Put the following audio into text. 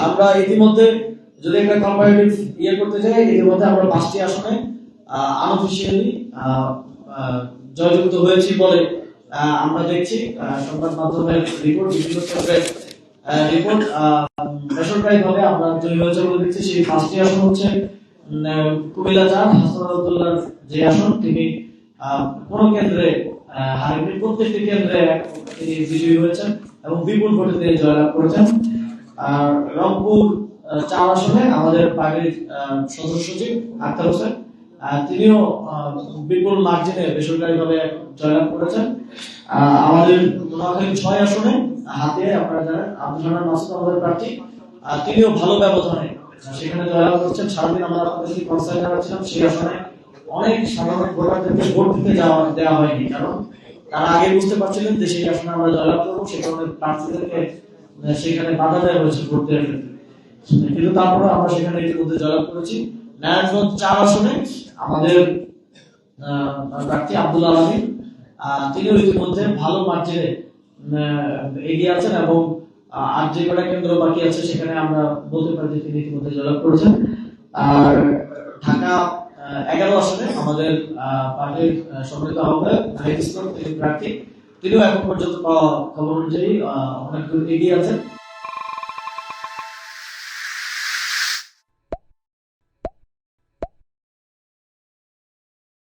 আমরা ইতিমধ্যে যদি একটা কম্পারেটিভ করতে চাই, ইতিমধ্যে আমরা 5টি আসনে আনঅফিশিয়ালি জয়যুক্ত হয়েছি বলে আমরা দেখছি সংবাদ মাধ্যমের রিপোর্ট, বিভিন্ন ক্ষেত্রের রিপোর্ট। বেসরকারিভাবে আমরা জয়ী হয়েছে বলে দেখছি। সেই 5টি আসন হচ্ছে কুমিল্লা 4 হাসান আব্দুল্লাহর যে আসন, তিনি কোন কেন্দ্রে হারেননি, প্রত্যেকটি কেন্দ্রে তিনি বিজয়ী হয়েছেন এবং বিপুল ভোটে তিনি জয়লাভ করেছেন। আর রংপুর 4 আসনে আমাদের পার্টির সদস্য সচিব আক্তার হোসেন, তিনিও বিপুল মার্জিনে বেসরকারিভাবে জয়লাভ করেছেন। আমাদের নোয়াখালী 6 আসনে হাতিয়ায় আপনারা জানেন আব্দুল হান্নান মাসুদ আমাদের প্রার্থী, তিনিও ভালো ব্যবধানে সেখানে জয়লাভ করেছেন। সারাদিন আমরা আপনাদেরকে কনসার্ন জানাচ্ছিলাম সেই আসনে অনেক সাধারণ ভোটারদেরকে ভোট দিতে দেওয়া হয়নি, কারণ তারা আগে বুঝতে পারছিলেন যে সেই আসনে আমরা জয়লাভ করবো, সে কারণে প্রার্থীদেরকে সেখানে বাধা দেওয়া হয়েছে ভোট দেওয়ার ক্ষেত্রে। কিন্তু তারপরে আমরা সেখানে ইতিমধ্যে জয়লাভ করেছি। নারায়ণগঞ্জ 4 আসনে আমাদের প্রার্থী আব্দুল আলমী, তিনিও ইতিমধ্যে ভালো মার্জিনে এগিয়ে আছেন এবং আর যে কটা কেন্দ্র বাকি আছে সেখানে আমরা বলতে পারি যে তিনি ইতিমধ্যে জয়লাভ করেছেন। আর ঢাকা 11 আসনে আমাদের পার্টির সম্মিলিত আহ্বায়ক নাহিদ ইসলাম, তিনি প্রার্থী, তিনিও এখন পর্যন্ত পাওয়া খবর অনুযায়ী অনেক এগিয়ে আছেন।